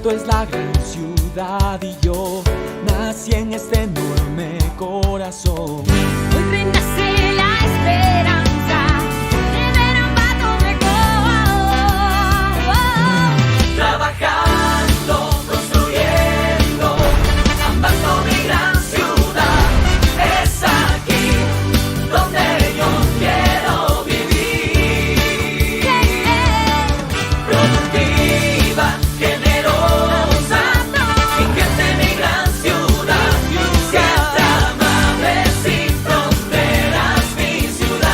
Ambato es la gran ciudad y yo nací en este enorme corazón. Hoy renace la esperanza de ver Ambato mejor. Trabajando, construyendo, Ambato mi gran ciudad. Es aquí donde yo quiero vivir. Productiva, generosa, invierte en mi gran ciudad. Siempre amable, sin fronteras, mi ciudad.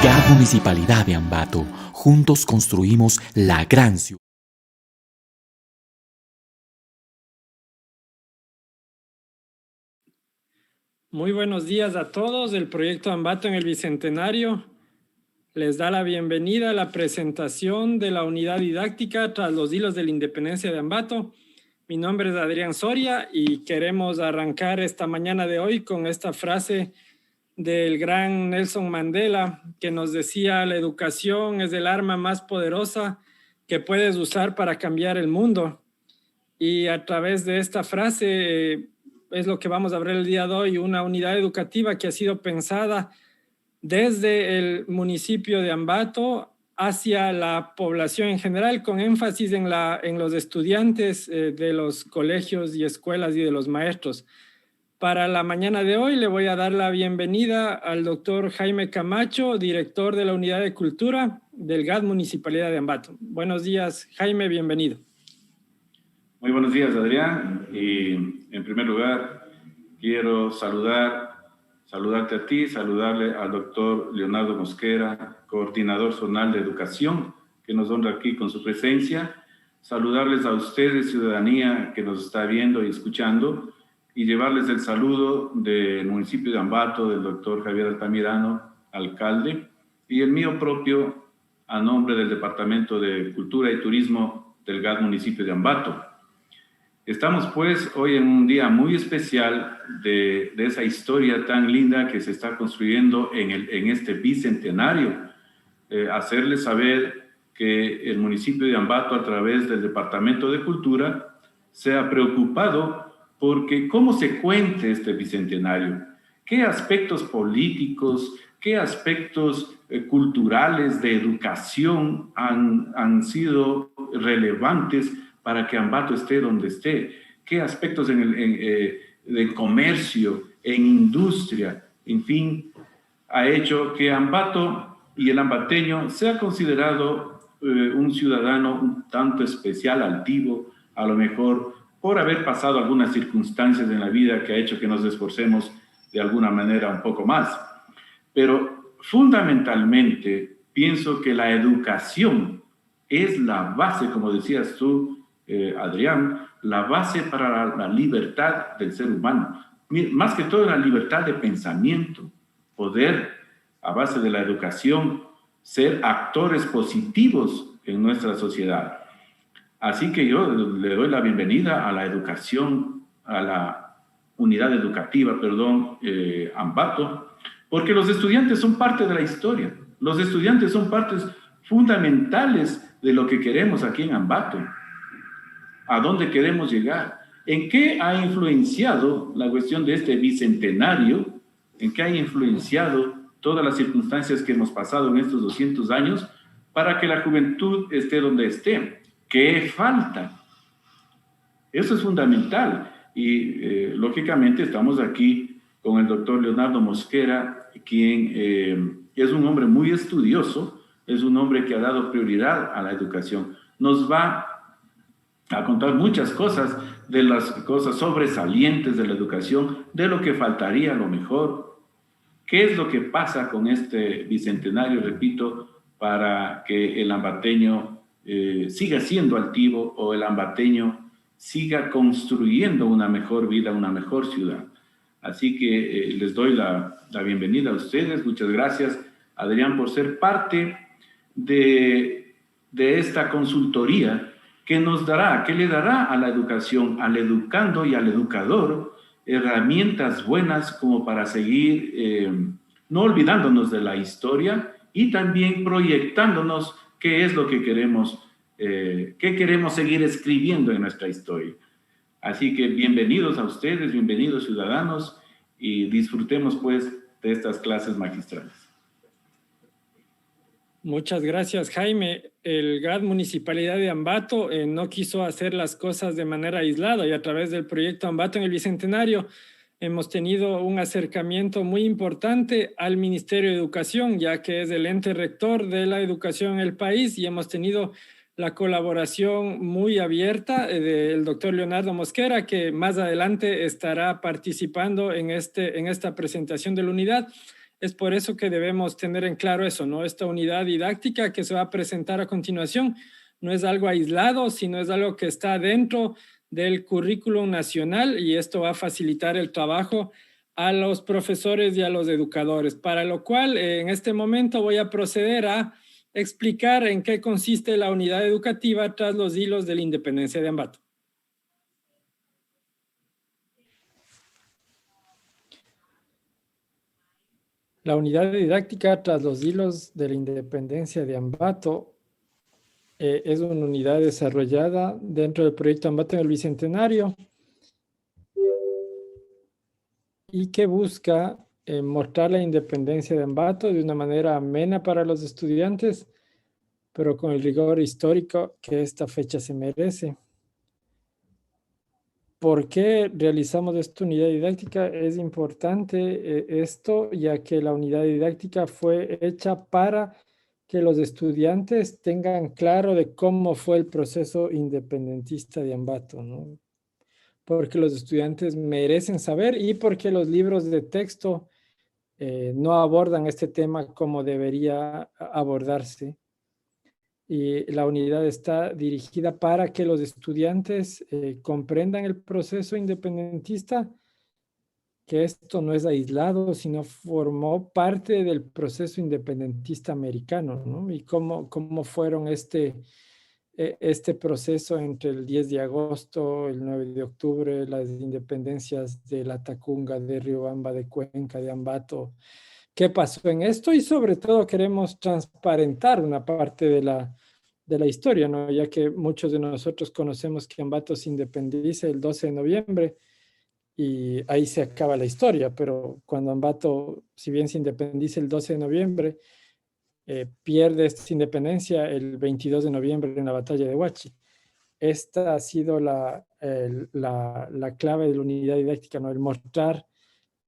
GAD Municipalidad de Ambato. Juntos construimos la gran ciudad. Muy buenos días a todos. El proyecto Ambato en el Bicentenario les da la bienvenida a la presentación de la unidad didáctica tras los hilos de la independencia de Ambato. Mi nombre es Adrián Soria y queremos arrancar esta mañana de hoy con esta frase del gran Nelson Mandela que nos decía: la educación es el arma más poderosa que puedes usar para cambiar el mundo. Y a través de esta frase es lo que vamos a ver el día de hoy, una unidad educativa que ha sido pensada desde el municipio de Ambato hacia la población en general, con énfasis en los estudiantes de los colegios y escuelas y de los maestros. Para la mañana de hoy le voy a dar la bienvenida al doctor Jaime Camacho, director de la Unidad de Cultura del GAD Municipalidad de Ambato. Buenos días, Jaime, bienvenido. Muy buenos días, Adrián. Y en primer lugar, quiero saludarte a ti, saludarle al doctor Leonardo Mosquera, coordinador zonal de educación, que nos honra aquí con su presencia. Saludarles a ustedes, ciudadanía, que nos está viendo y escuchando, y llevarles el saludo del municipio de Ambato, del doctor Javier Altamirano, alcalde, y el mío propio, a nombre del Departamento de Cultura y Turismo del GAD municipio de Ambato. Estamos pues hoy en un día muy especial de esa historia tan linda que se está construyendo en este bicentenario. Hacerles saber que el municipio de Ambato, a través del Departamento de Cultura, se ha preocupado porque cómo se cuente este bicentenario, qué aspectos políticos, qué aspectos culturales de educación han sido relevantes para que Ambato esté donde esté, qué aspectos de comercio, en industria, en fin, ha hecho que Ambato y el ambateño sea considerado un ciudadano un tanto especial, altivo, a lo mejor por haber pasado algunas circunstancias en la vida que ha hecho que nos esforcemos de alguna manera un poco más. Pero fundamentalmente pienso que la educación es la base, como decías tú, Adrián, la base para la libertad del ser humano. Más que todo la libertad de pensamiento, poder, a base de la educación, ser actores positivos en nuestra sociedad. Así que yo le doy la bienvenida a la educación, a la unidad educativa, Ambato, porque los estudiantes son parte de la historia. Los estudiantes son partes fundamentales de lo que queremos aquí en Ambato. ¿A dónde queremos llegar? ¿En qué ha influenciado la cuestión de este bicentenario? ¿En qué ha influenciado todas las circunstancias que hemos pasado en estos 200 años para que la juventud esté donde esté? ¿Qué falta? Eso es fundamental. Y lógicamente estamos aquí con el doctor Leonardo Mosquera, quien es un hombre muy estudioso, es un hombre que ha dado prioridad a la educación. Nos va a contar muchas cosas, de las cosas sobresalientes de la educación, de lo que faltaría a lo mejor. ¿Qué es lo que pasa con este bicentenario, repito, para que el ambateño siga siendo altivo o el ambateño siga construyendo una mejor vida, una mejor ciudad? Así que les doy la bienvenida a ustedes. Muchas gracias, Adrián, por ser parte de esta consultoría que nos dará, que le dará a la educación, al educando y al educador, herramientas buenas como para seguir no olvidándonos de la historia y también proyectándonos qué es lo que queremos, qué queremos seguir escribiendo en nuestra historia. Así que bienvenidos a ustedes, bienvenidos ciudadanos, y disfrutemos pues de estas clases magistrales. Muchas gracias, Jaime. El GRAD Municipalidad de Ambato no quiso hacer las cosas de manera aislada, y a través del proyecto Ambato en el Bicentenario hemos tenido un acercamiento muy importante al Ministerio de Educación, ya que es el ente rector de la educación en el país, y hemos tenido la colaboración muy abierta del doctor Leonardo Mosquera, que más adelante estará participando en esta presentación de la unidad. Es por eso que debemos tener en claro eso, ¿no? Esta unidad didáctica que se va a presentar a continuación no es algo aislado, sino es algo que está dentro del currículum nacional, y esto va a facilitar el trabajo a los profesores y a los educadores, para lo cual en este momento voy a proceder a explicar en qué consiste la unidad educativa tras los hilos de la independencia de Ambato. La unidad didáctica tras los hilos de la independencia de Ambato es una unidad desarrollada dentro del proyecto Ambato en el Bicentenario y que busca mostrar la independencia de Ambato de una manera amena para los estudiantes, pero con el rigor histórico que esta fecha se merece. ¿Por qué realizamos esta unidad didáctica? Es importante esto, ya que la unidad didáctica fue hecha para que los estudiantes tengan claro de cómo fue el proceso independentista de Ambato, ¿no? Porque los estudiantes merecen saber, y porque los libros de texto no abordan este tema como debería abordarse. Y la unidad está dirigida para que los estudiantes comprendan el proceso independentista, que esto no es aislado, sino formó parte del proceso independentista americano, ¿no? Y cómo fueron este proceso entre el 10 de agosto, el 9 de octubre, las independencias de Latacunga, de Riobamba, de Cuenca, de Ambato. ¿Qué pasó en esto? Y sobre todo queremos transparentar una parte de la historia, ¿no? Ya que muchos de nosotros conocemos que Ambato se independiza el 12 de noviembre y ahí se acaba la historia, pero cuando Ambato, si bien se independiza el 12 de noviembre, pierde esta independencia el 22 de noviembre en la batalla de Huachi. Esta ha sido la clave de la unidad didáctica, ¿no? El mostrar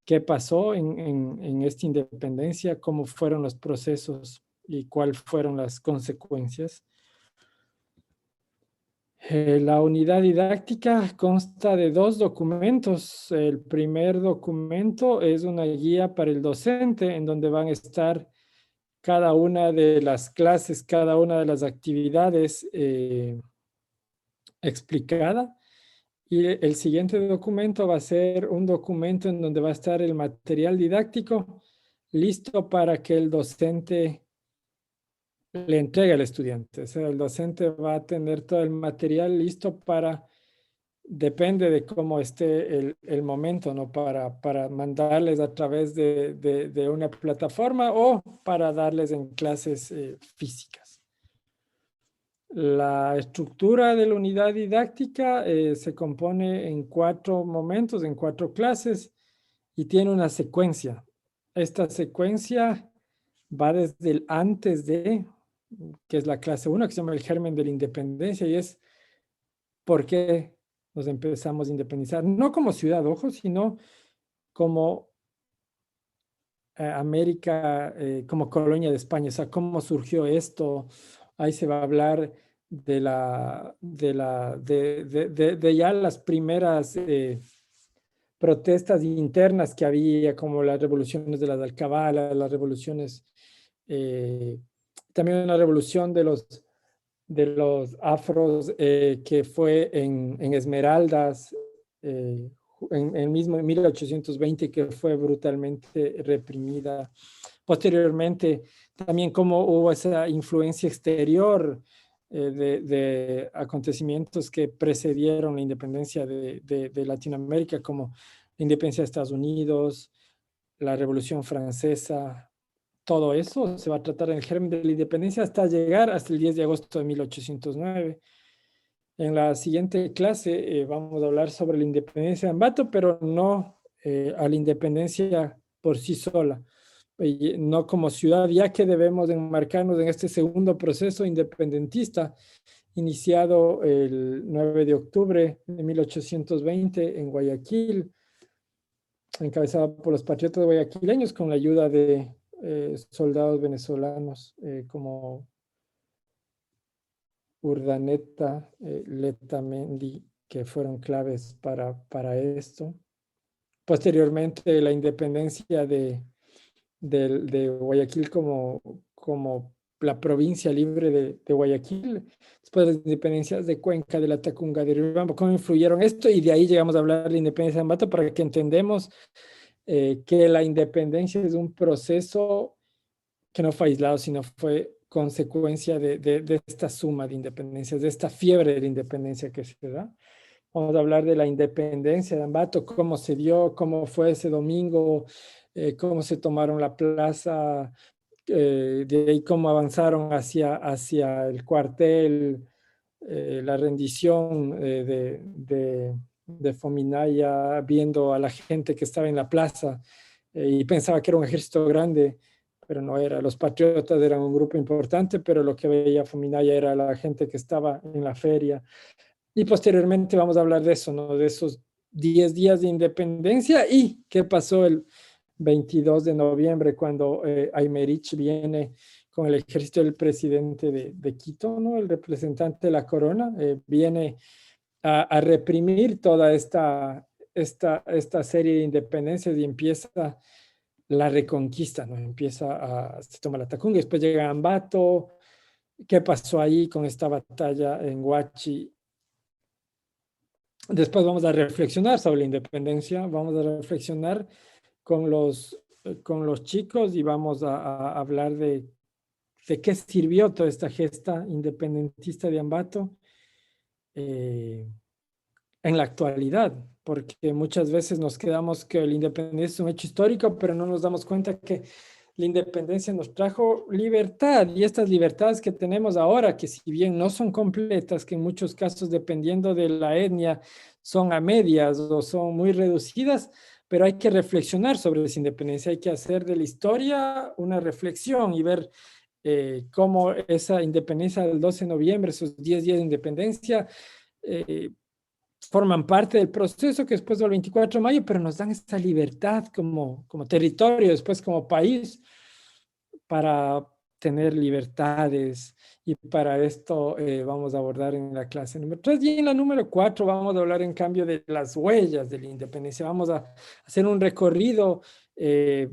qué pasó en esta independencia, cómo fueron los procesos y cuáles fueron las consecuencias. La unidad didáctica consta de 2 documentos. El primer documento es una guía para el docente, en donde van a estar cada una de las clases, cada una de las actividades explicada. Y el siguiente documento va a ser un documento en donde va a estar el material didáctico listo para que el docente le entregue al estudiante. O sea, el docente va a tener todo el material listo para, depende de cómo esté el momento, ¿no? Para mandarles a través de una plataforma o para darles en clases físicas. La estructura de la unidad didáctica se compone en 4 momentos, en 4 clases, y tiene una secuencia. Esta secuencia va desde el antes de, que es la clase 1, que se llama el germen de la independencia, y es por qué nos empezamos a independizar. No como ciudad, ojo, sino como América, como colonia de España. O sea, cómo surgió esto. Ahí se va a hablar de ya las primeras protestas internas que había, como las revoluciones de las alcabalas, las revoluciones, también una revolución de los afros que fue en Esmeraldas, en 1820, que fue brutalmente reprimida. Posteriormente, también cómo hubo esa influencia exterior de acontecimientos que precedieron la independencia de Latinoamérica, como la independencia de Estados Unidos, la Revolución Francesa, todo eso se va a tratar en el germen de la independencia hasta llegar hasta el 10 de agosto de 1809. En la siguiente clase vamos a hablar sobre la independencia de Ambato, pero no a la independencia por sí sola, no como ciudad, ya que debemos enmarcarnos en este segundo proceso independentista iniciado el 9 de octubre de 1820 en Guayaquil, encabezada por los patriotas guayaquileños con la ayuda de soldados venezolanos como Urdaneta, Letamendi, que fueron claves para esto. Posteriormente, la independencia de Guayaquil como la provincia libre de Guayaquil, después de las independencias de Cuenca, de la Tacunga, de Riobamba, cómo influyeron esto, y de ahí llegamos a hablar de la independencia de Ambato para que entendemos que la independencia es un proceso que no fue aislado, sino fue consecuencia de esta suma de independencias, de esta fiebre de la independencia que se da. Vamos a hablar de la independencia de Ambato, cómo se dio, cómo fue ese domingo, cómo se tomaron la plaza, de ahí cómo avanzaron hacia el cuartel, la rendición de Fominaya, viendo a la gente que estaba en la plaza y pensaba que era un ejército grande, pero no era. Los patriotas eran un grupo importante, pero lo que veía Fominaya era la gente que estaba en la feria. Y posteriormente vamos a hablar de eso, ¿no? De esos 10 días de independencia y qué pasó el 22 de noviembre cuando Aymerich viene con el ejército del presidente de Quito, ¿no? El representante de la corona, viene a reprimir toda esta serie de independencias y empieza la reconquista, ¿no? Se toma la Tacunga, después llega Ambato. ¿Qué pasó ahí con esta batalla en Huachi? Después vamos a reflexionar sobre la independencia, vamos a reflexionar con los chicos y vamos a hablar de qué sirvió toda esta gesta independentista de Ambato en la actualidad, porque muchas veces nos quedamos que la independencia es un hecho histórico, pero no nos damos cuenta que la independencia nos trajo libertad y estas libertades que tenemos ahora, que si bien no son completas, que en muchos casos dependiendo de la etnia son a medias o son muy reducidas, pero hay que reflexionar sobre esa independencia, hay que hacer de la historia una reflexión y ver cómo esa independencia del 12 de noviembre, esos 10 días de independencia, forman parte del proceso que después del 24 de mayo, pero nos dan esta libertad como territorio, después como país, para tener libertades. Y para esto vamos a abordar en la clase número 3. Y en la número 4 vamos a hablar en cambio de las huellas de la independencia. Vamos a hacer un recorrido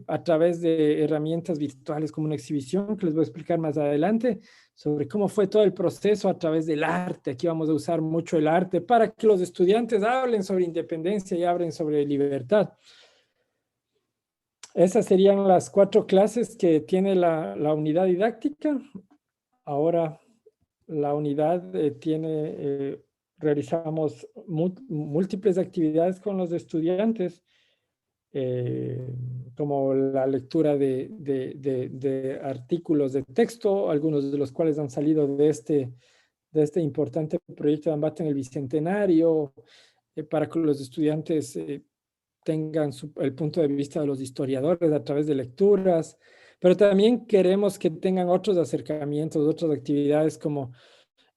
a través de herramientas virtuales como una exhibición que les voy a explicar más adelante sobre cómo fue todo el proceso a través del arte. Aquí vamos a usar mucho el arte para que los estudiantes hablen sobre independencia y hablen sobre libertad. Esas serían las 4 clases que tiene la unidad didáctica. Ahora la unidad realizamos múltiples actividades con los estudiantes, como la lectura de artículos de texto, algunos de los cuales han salido de este importante proyecto de Ambato en el Bicentenario, para que los estudiantes tengan el punto de vista de los historiadores a través de lecturas, pero también queremos que tengan otros acercamientos, otras actividades como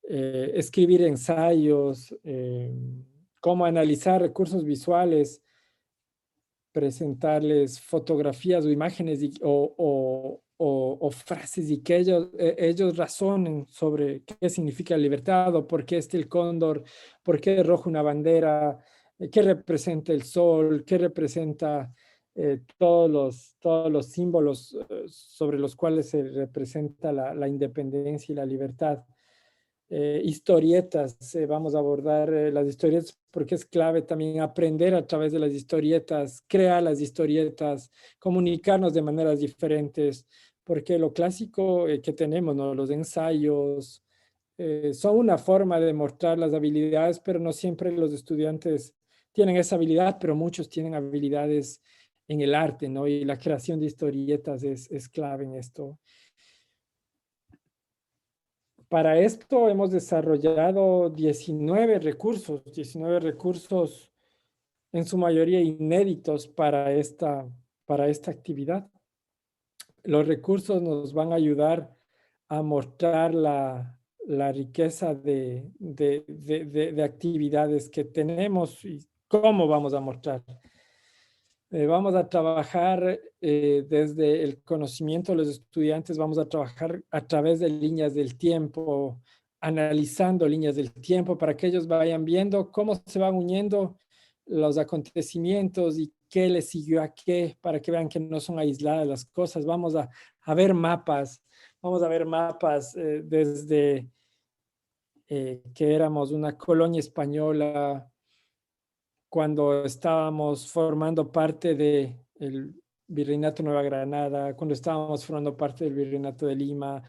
escribir ensayos, cómo analizar recursos visuales, presentarles fotografías o imágenes o frases y que ellos razonen sobre qué significa libertad o por qué el cóndor, por qué es rojo una bandera, qué representa el sol, qué representa todos los símbolos sobre los cuales se representa la independencia y la libertad. Historietas, vamos a abordar las historietas porque es clave también aprender a través de las historietas, crear las historietas, comunicarnos de maneras diferentes, porque lo clásico que tenemos, ¿no? Los ensayos, son una forma de mostrar las habilidades, pero no siempre los estudiantes tienen esa habilidad, pero muchos tienen habilidades en el arte, ¿no? Y la creación de historietas es clave en esto. Para esto hemos desarrollado 19 recursos en su mayoría inéditos para esta actividad. Los recursos nos van a ayudar a mostrar la riqueza de actividades que tenemos y cómo vamos a mostrar. Vamos a trabajar desde el conocimiento de los estudiantes, vamos a trabajar a través de líneas del tiempo, analizando líneas del tiempo para que ellos vayan viendo cómo se van uniendo los acontecimientos y qué les siguió a qué, para que vean que no son aisladas las cosas. Vamos a ver mapas, desde que éramos una colonia española, cuando estábamos formando parte del Virreinato de Nueva Granada, cuando estábamos formando parte del Virreinato de Lima,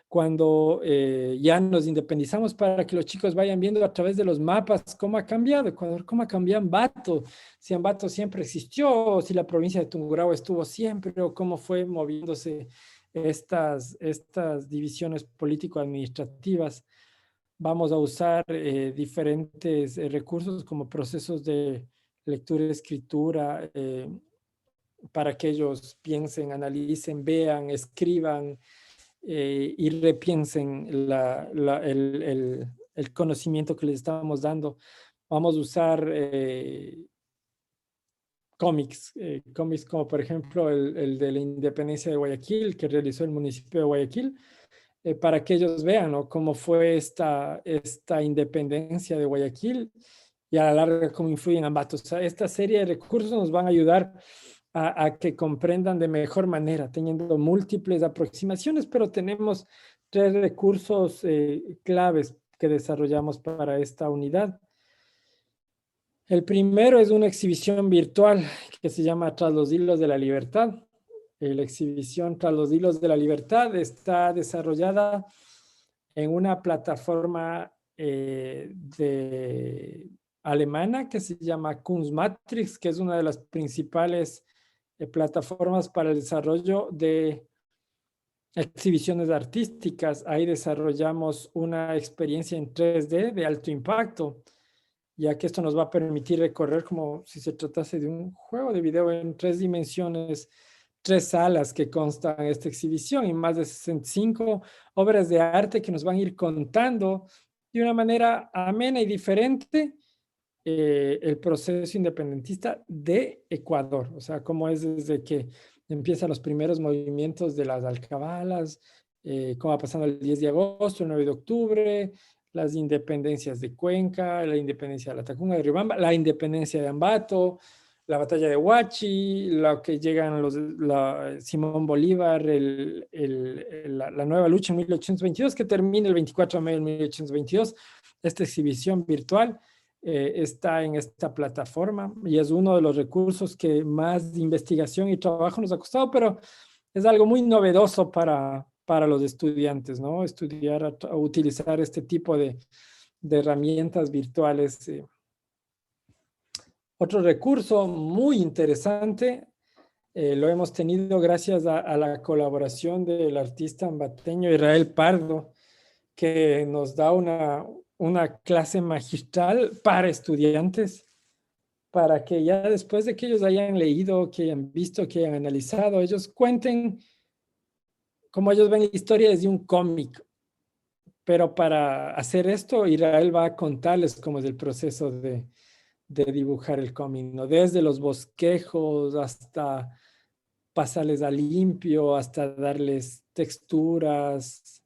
cuando ya nos independizamos, para que los chicos vayan viendo a través de los mapas cómo ha cambiado Ecuador, cómo ha cambiado Ambato, si Ambato siempre existió, o si la provincia de Tungurahua estuvo siempre, o cómo fue moviéndose estas divisiones político-administrativas. Vamos a usar diferentes recursos como procesos de lectura y escritura para que ellos piensen, analicen, vean, escriban y repiensen el conocimiento que les estamos dando. Vamos a usar cómics como por ejemplo el de la independencia de Guayaquil, que realizó el municipio de Guayaquil, para que ellos vean, ¿no?, cómo fue esta independencia de Guayaquil y a la larga cómo influye en Ambato. O sea, esta serie de recursos nos van a ayudar a que comprendan de mejor manera, teniendo múltiples aproximaciones, pero tenemos 3 recursos claves que desarrollamos para esta unidad. El primero es una exhibición virtual que se llama Tras los hilos de la libertad. La exhibición Tras los hilos de la libertad está desarrollada en una plataforma alemana que se llama Kunstmatrix, que es una de las principales plataformas para el desarrollo de exhibiciones artísticas. Ahí desarrollamos una experiencia en 3D de alto impacto, ya que esto nos va a permitir recorrer como si se tratase de un juego de video en 3 dimensiones, 3 salas que constan en esta exhibición y más de 65 obras de arte que nos van a ir contando de una manera amena y diferente el proceso independentista de Ecuador. O sea, cómo es desde que empiezan los primeros movimientos de las alcabalas, cómo va pasando el 10 de agosto, el 9 de octubre, las independencias de Cuenca, la independencia de la Tacunga de Riobamba, la independencia de Ambato, la batalla de Huachi, lo que llegan Simón Bolívar, la nueva lucha en 1822, que termina el 24 de mayo de 1822. Esta exhibición virtual está en esta plataforma y es uno de los recursos que más investigación y trabajo nos ha costado, pero es algo muy novedoso para los estudiantes, ¿no? Estudiar a utilizar este tipo de herramientas virtuales. Otro recurso muy interesante lo hemos tenido gracias a la colaboración del artista ambateño Israel Pardo, que nos da una clase magistral para estudiantes, para que ya después de que ellos hayan leído, que hayan visto, que hayan analizado, ellos cuenten cómo ellos ven la historia desde un cómic. Pero para hacer esto, Israel va a contarles cómo es el proceso de dibujar el cómic, ¿no? Desde los bosquejos hasta pasarles a limpio, hasta darles texturas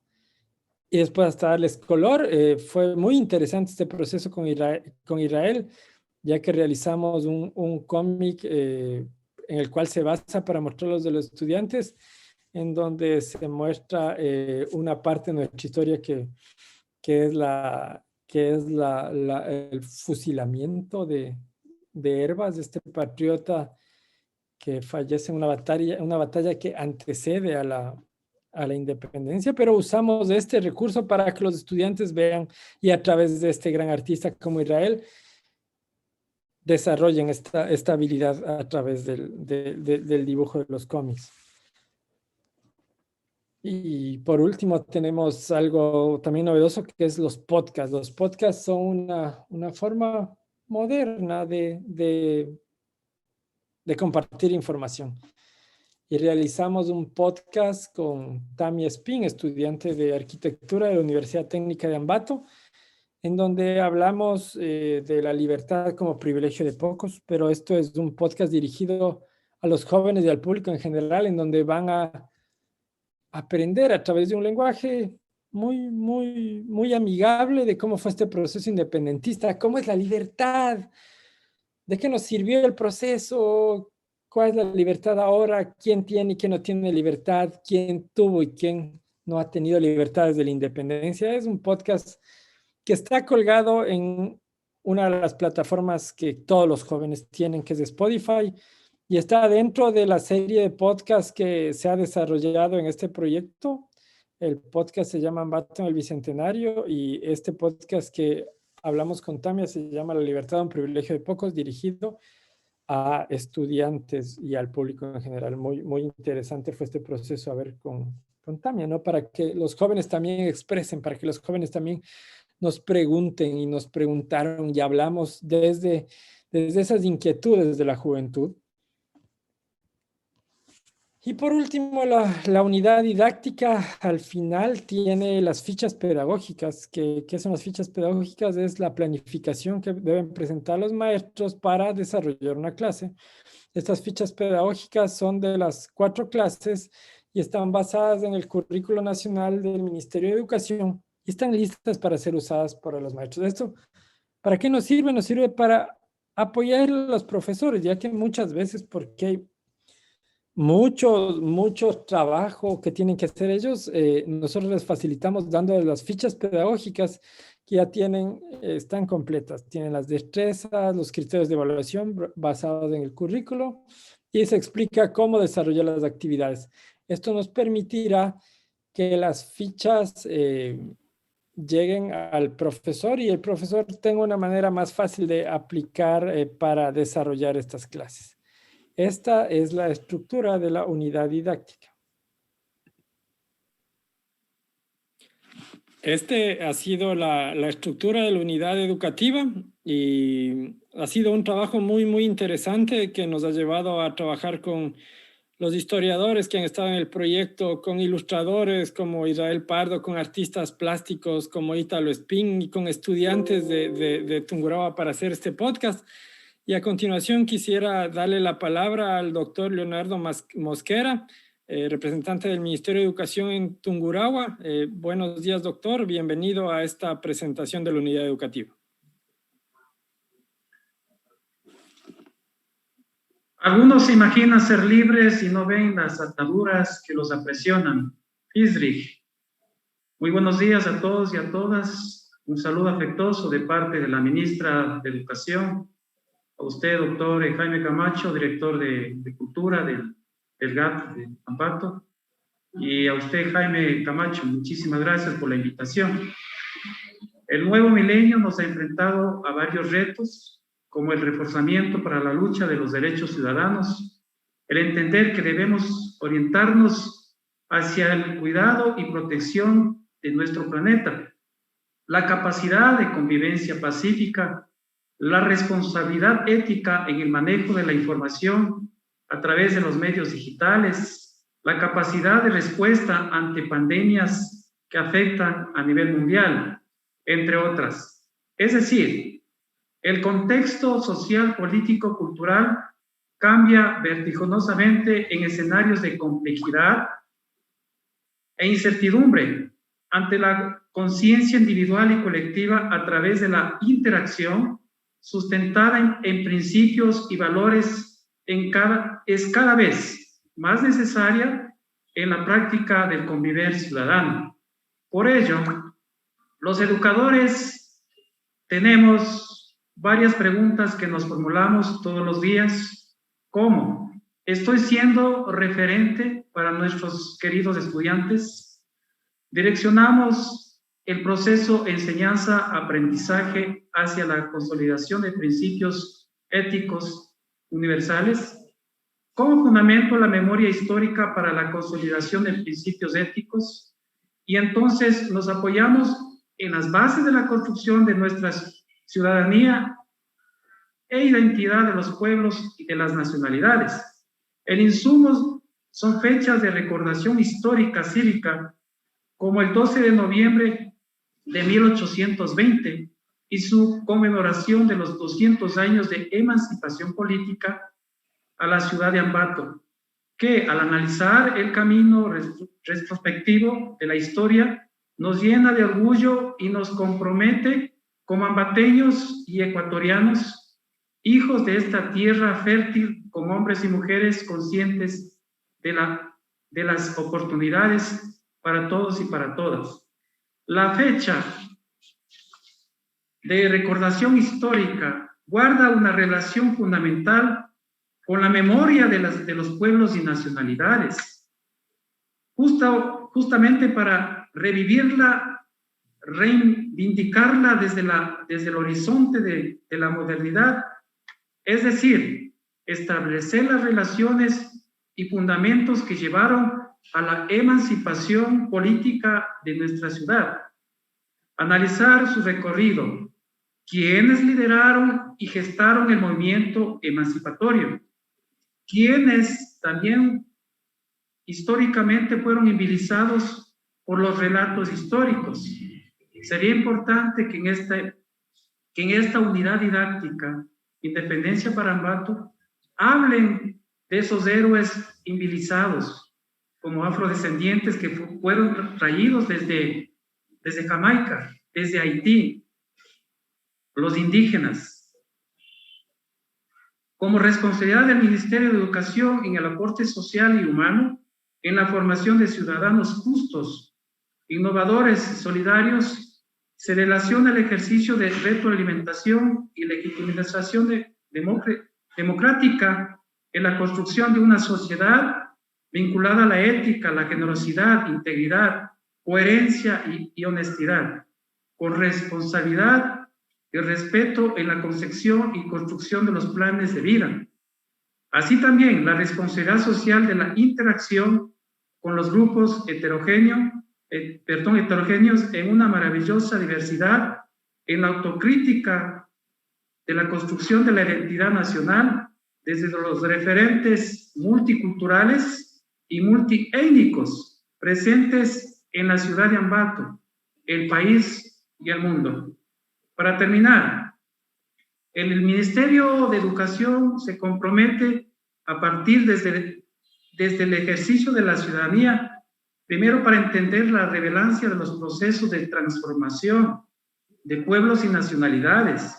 y después hasta darles color. Fue muy interesante este proceso con Israel, ya que realizamos un cómic en el cual se basa para mostrarlos de los estudiantes, en donde se muestra una parte de nuestra historia que es el fusilamiento de Hervas, de este patriota que fallece en una batalla que antecede a la independencia, pero usamos este recurso para que los estudiantes vean, y a través de este gran artista como Israel, desarrollen esta habilidad a través del dibujo de los cómics. Y por último tenemos algo también novedoso que es los podcasts. Los podcasts son una forma moderna de compartir información. Y realizamos un podcast con Tammy Espín, estudiante de arquitectura de la Universidad Técnica de Ambato, en donde hablamos de la libertad como privilegio de pocos, pero esto es un podcast dirigido a los jóvenes y al público en general, en donde van a aprender a través de un lenguaje muy amigable de cómo fue este proceso independentista, cómo es la libertad, de qué nos sirvió el proceso, cuál es la libertad ahora, quién tiene y quién no tiene libertad, quién tuvo y quién no ha tenido libertad desde la independencia. Es un podcast que está colgado en una de las plataformas que todos los jóvenes tienen, que es Spotify, y está dentro de la serie de podcasts que se ha desarrollado en este proyecto. El podcast se llama Ambato en el Bicentenario, y este podcast que hablamos con Tamia se llama La libertad, un privilegio de pocos, dirigido a estudiantes y al público en general. Muy interesante fue este proceso a ver con Tamia, ¿no? Para que los jóvenes también expresen, para que los jóvenes también nos pregunten, y nos preguntaron y hablamos desde esas inquietudes de la juventud. Y por último, la unidad didáctica al final tiene las fichas pedagógicas. ¿Qué son las fichas pedagógicas? Es la planificación que deben presentar los maestros para desarrollar una clase. Estas fichas pedagógicas son de las 4 clases y están basadas en el currículo nacional del Ministerio de Educación y están listas para ser usadas por los maestros. ¿Esto para qué nos sirve? Nos sirve para apoyar a los profesores, ya que muchas veces, porque hay mucho trabajo que tienen que hacer ellos, nosotros les facilitamos dándoles las fichas pedagógicas que ya están completas, tienen las destrezas, los criterios de evaluación basados en el currículo, y se explica cómo desarrollar las actividades. Esto nos permitirá que las fichas lleguen al profesor y el profesor tenga una manera más fácil de aplicar para desarrollar estas clases. Esta es la estructura de la unidad didáctica. Este ha sido la estructura de la unidad educativa, y ha sido un trabajo muy interesante que nos ha llevado a trabajar con los historiadores que han estado en el proyecto, con ilustradores como Israel Pardo, con artistas plásticos como Ítalo Espín y con estudiantes de Tungurahua para hacer este podcast. Y a continuación quisiera darle la palabra al doctor Leonardo Mosquera, representante del Ministerio de Educación en Tungurahua. Buenos días, doctor. Bienvenido a esta presentación de la unidad educativa. Algunos se imaginan ser libres y no ven las ataduras que los aprisionan. Isrich. Muy buenos días a todos y a todas. Un saludo afectuoso de parte de la ministra de Educación. A usted, doctor Jaime Camacho, director de Cultura del GAT de Ambato, y a usted, Jaime Camacho, muchísimas gracias por la invitación. El nuevo milenio nos ha enfrentado a varios retos, como el reforzamiento para la lucha de los derechos ciudadanos, el entender que debemos orientarnos hacia el cuidado y protección de nuestro planeta, la capacidad de convivencia pacífica, la responsabilidad ética en el manejo de la información a través de los medios digitales, la capacidad de respuesta ante pandemias que afectan a nivel mundial, entre otras. Es decir, el contexto social, político, cultural cambia vertiginosamente en escenarios de complejidad e incertidumbre ante la conciencia individual y colectiva a través de la interacción sustentada en principios y valores es cada vez más necesaria en la práctica del convivir ciudadano. Por ello, los educadores tenemos varias preguntas que nos formulamos todos los días. ¿Cómo? ¿Estoy siendo referente para nuestros queridos estudiantes? ¿Direccionamos el proceso enseñanza-aprendizaje hacia la consolidación de principios éticos universales, como fundamento la memoria histórica para la consolidación de principios éticos, y entonces nos apoyamos en las bases de la construcción de nuestra ciudadanía e identidad de los pueblos y de las nacionalidades. El insumo son fechas de recordación histórica cívica, como el 12 de noviembre de 1820 y su conmemoración de los 200 años de emancipación política a la ciudad de Ambato, que al analizar el camino retrospectivo de la historia nos llena de orgullo y nos compromete como ambateños y ecuatorianos, hijos de esta tierra fértil, con hombres y mujeres conscientes de las oportunidades para todos y para todas. La fecha de recordación histórica guarda una relación fundamental con la memoria de los pueblos y nacionalidades, justamente para revivirla, reivindicarla desde el horizonte de la modernidad, es decir, establecer las relaciones y fundamentos que llevaron a la emancipación política de nuestra ciudad, analizar su recorrido, quienes lideraron y gestaron el movimiento emancipatorio, quienes también históricamente fueron invisibilizados por los relatos históricos. Sería importante que en esta unidad didáctica, Independencia para Ambato, hablen de esos héroes invisibilizados como afrodescendientes que fueron traídos desde Jamaica, desde Haití, los indígenas. Como responsabilidad del Ministerio de Educación en el aporte social y humano, en la formación de ciudadanos justos, innovadores y solidarios, se relaciona el ejercicio de retroalimentación y legitimización democrática en la construcción de una sociedad vinculada a la ética, la generosidad, integridad, coherencia y honestidad, con responsabilidad y respeto en la concepción y construcción de los planes de vida. Así también la responsabilidad social de la interacción con los grupos heterogéneos en una maravillosa diversidad, en la autocrítica de la construcción de la identidad nacional desde los referentes multiculturales y multiétnicos presentes en la ciudad de Ambato, el país y el mundo. Para terminar, el Ministerio de Educación se compromete a partir desde el ejercicio de la ciudadanía, primero para entender la relevancia de los procesos de transformación de pueblos y nacionalidades,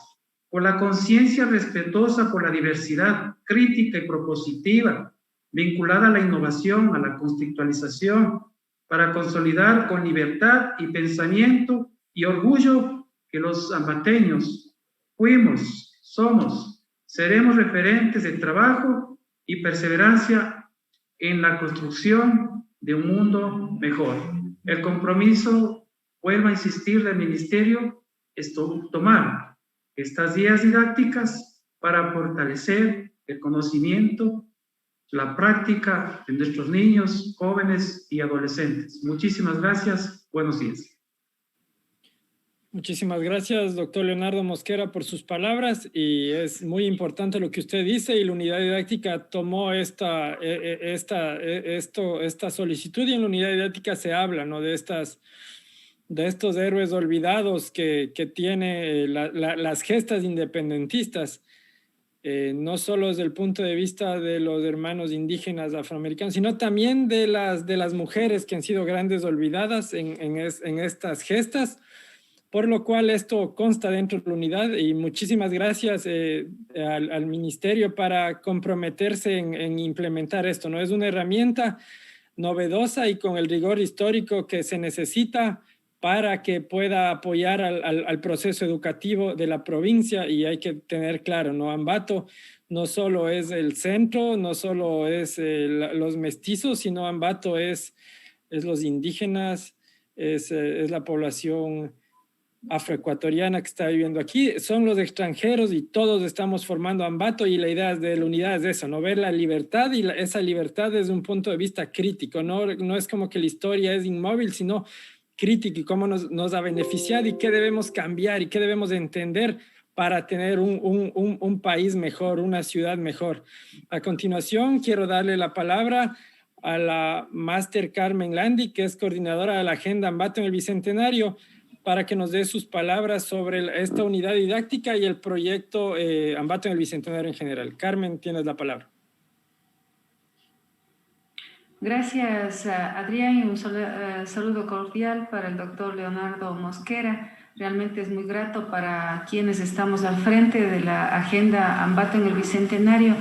por la conciencia respetuosa por la diversidad crítica y propositiva, vinculada a la innovación, a la contextualización, para consolidar con libertad y pensamiento y orgullo que los ambateños fuimos, somos, seremos referentes de trabajo y perseverancia en la construcción de un mundo mejor. El compromiso, vuelvo a insistir, del Ministerio es tomar estas guías didácticas para fortalecer el conocimiento, la práctica de nuestros niños, jóvenes y adolescentes. Muchísimas gracias. Buenos días. Muchísimas gracias, doctor Leonardo Mosquera, por sus palabras, y es muy importante lo que usted dice, y la unidad didáctica tomó esta solicitud, y en la unidad didáctica se habla, ¿no?, de estos héroes olvidados que tiene las gestas independentistas, no solo desde el punto de vista de los hermanos indígenas afroamericanos, sino también de las mujeres que han sido grandes olvidadas en estas gestas, por lo cual esto consta dentro de la unidad, y muchísimas gracias al Ministerio para comprometerse en implementar esto, ¿no? Es una herramienta novedosa y con el rigor histórico que se necesita para que pueda apoyar al proceso educativo de la provincia, y hay que tener claro, ¿no? Ambato no solo es el centro, no solo es los mestizos, sino Ambato es los indígenas, es la población afroecuatoriana que está viviendo aquí, son los extranjeros y todos estamos formando Ambato, y la idea de la unidad es eso, ¿no? Ver la libertad, y esa libertad desde un punto de vista crítico, no es como que la historia es inmóvil, sino crítica, y cómo nos ha beneficiado y qué debemos cambiar y qué debemos entender para tener un país mejor, una ciudad mejor. A continuación, quiero darle la palabra a la máster Carmen Landi, que es coordinadora de la Agenda Ambato en el Bicentenario, para que nos dé sus palabras sobre esta unidad didáctica y el proyecto Ambato en el Bicentenario en general. Carmen, tienes la palabra. Gracias, Adrián, y un saludo cordial para el doctor Leonardo Mosquera. Realmente es muy grato para quienes estamos al frente de la Agenda Ambato en el Bicentenario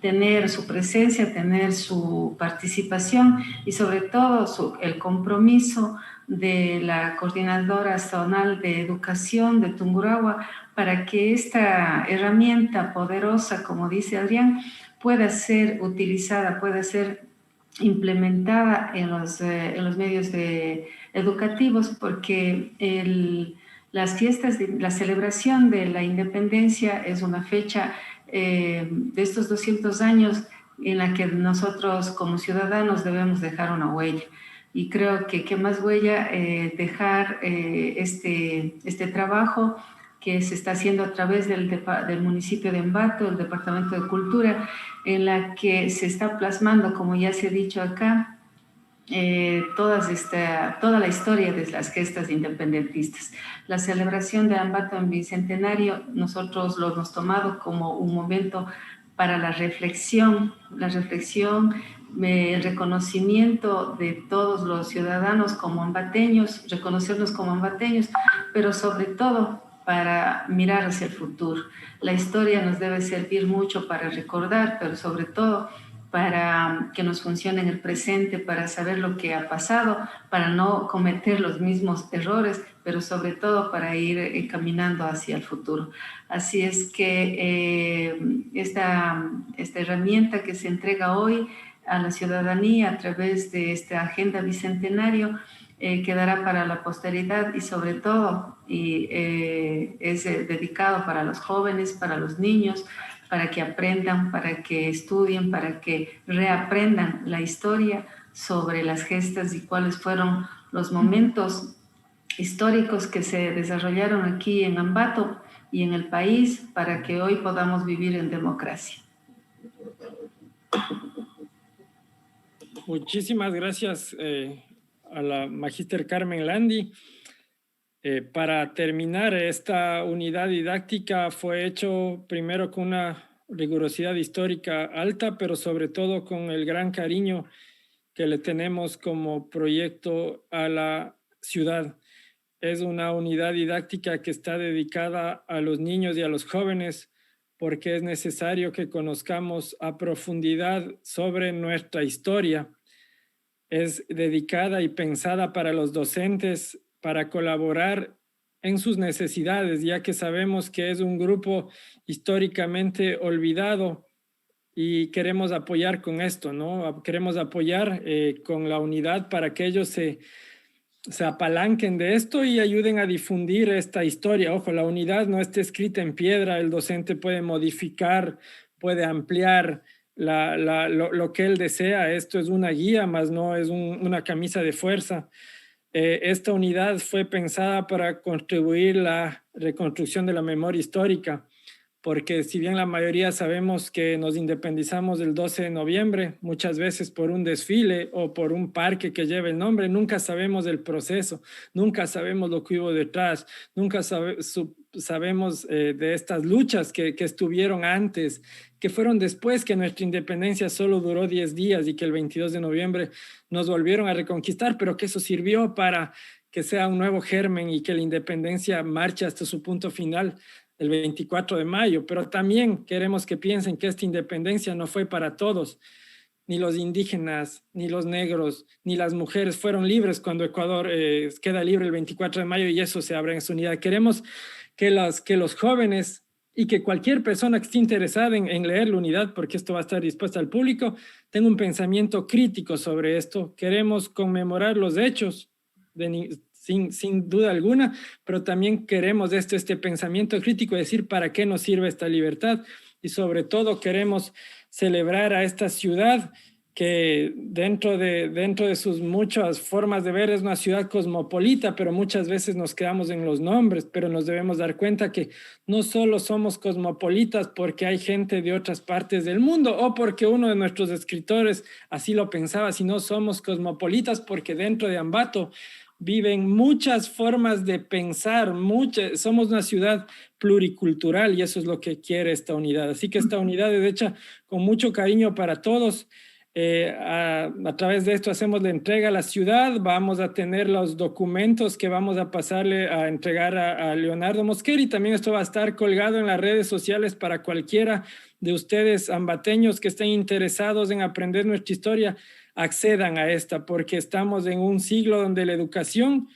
tener su presencia, tener su participación y sobre todo el compromiso de la Coordinadora Zonal de Educación de Tungurahua para que esta herramienta poderosa, como dice Adrián, pueda ser utilizada, pueda ser implementada en los medios educativos, porque las fiestas, la celebración de la independencia es una fecha de estos 200 años en la que nosotros como ciudadanos debemos dejar una huella. Y creo que qué más huella dejar este trabajo que se está haciendo a través del municipio de Ambato, el Departamento de Cultura, en la que se está plasmando, como ya se ha dicho acá, toda la historia de las gestas independentistas. La celebración de Ambato en Bicentenario, nosotros lo hemos tomado como un momento para la reflexión, el reconocimiento de todos los ciudadanos como ambateños, reconocernos como ambateños, pero sobre todo para mirar hacia el futuro. La historia nos debe servir mucho para recordar, pero sobre todo para que nos funcione en el presente, para saber lo que ha pasado, para no cometer los mismos errores, pero sobre todo para ir caminando hacia el futuro. Así es que esta herramienta que se entrega hoy a la ciudadanía a través de esta Agenda Bicentenario quedará para la posteridad y sobre todo es dedicado para los jóvenes, para los niños, para que aprendan, para que estudien, para que reaprendan la historia sobre las gestas y cuáles fueron los momentos históricos que se desarrollaron aquí en Ambato y en el país para que hoy podamos vivir en democracia. Muchísimas gracias a la magíster Carmen Landi. Para terminar, esta unidad didáctica fue hecho primero con una rigurosidad histórica alta, pero sobre todo con el gran cariño que le tenemos como proyecto a la ciudad. Es una unidad didáctica que está dedicada a los niños y a los jóvenes porque es necesario que conozcamos a profundidad sobre nuestra historia. Es dedicada y pensada para los docentes para colaborar en sus necesidades, ya que sabemos que es un grupo históricamente olvidado y queremos apoyar con esto, ¿no? Queremos apoyar con la unidad para que ellos se apalanquen de esto y ayuden a difundir esta historia. Ojo, la unidad no está escrita en piedra, el docente puede modificar, puede ampliar lo que él desea. Esto es una guía, más no es una camisa de fuerza. Esta unidad fue pensada para contribuir a la reconstrucción de la memoria histórica, porque si bien la mayoría sabemos que nos independizamos el 12 de noviembre, muchas veces por un desfile o por un parque que lleva el nombre, nunca sabemos del proceso, nunca sabemos lo que hubo detrás, nunca sabemos de estas luchas que estuvieron antes, que fueron después que nuestra independencia solo duró 10 días y que el 22 de noviembre nos volvieron a reconquistar, pero que eso sirvió para que sea un nuevo germen y que la independencia marche hasta su punto final el 24 de mayo. Pero también queremos que piensen que esta independencia no fue para todos. Ni los indígenas, ni los negros, ni las mujeres fueron libres cuando Ecuador queda libre el 24 de mayo y eso se abre en su unidad. Queremos que los jóvenes y que cualquier persona que esté interesada en leer la unidad, porque esto va a estar dispuesto al público, tenga un pensamiento crítico sobre esto. Queremos conmemorar los hechos sin duda alguna, pero también queremos este pensamiento crítico, decir para qué nos sirve esta libertad, y sobre todo queremos celebrar a esta ciudad que dentro de sus muchas formas de ver es una ciudad cosmopolita, pero muchas veces nos quedamos en los nombres, pero nos debemos dar cuenta que no solo somos cosmopolitas porque hay gente de otras partes del mundo o porque uno de nuestros escritores así lo pensaba, sino somos cosmopolitas porque dentro de Ambato viven muchas formas de pensar, somos una ciudad pluricultural y eso es lo que quiere esta unidad. Así que esta unidad es hecha con mucho cariño para todos. A través de esto hacemos la entrega a la ciudad, vamos a tener los documentos que vamos a pasarle a entregar a Leonardo Mosquera, y también esto va a estar colgado en las redes sociales para cualquiera de ustedes ambateños que estén interesados en aprender nuestra historia, accedan a esta, porque estamos en un siglo donde la educación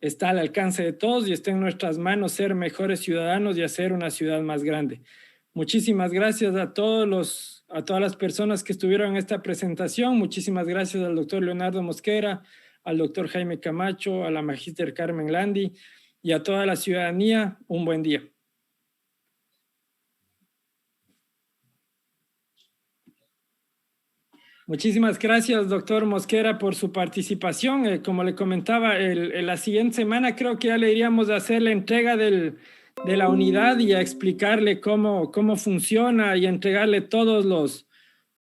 está al alcance de todos y está en nuestras manos ser mejores ciudadanos y hacer una ciudad más grande. Muchísimas gracias a todas las personas que estuvieron en esta presentación. Muchísimas gracias al doctor Leonardo Mosquera, al doctor Jaime Camacho, a la magíster Carmen Landi y a toda la ciudadanía. Un buen día. Muchísimas gracias, doctor Mosquera, por su participación. Como le comentaba, la siguiente semana creo que ya le iríamos a hacer la entrega de la unidad y a explicarle cómo funciona y entregarle todos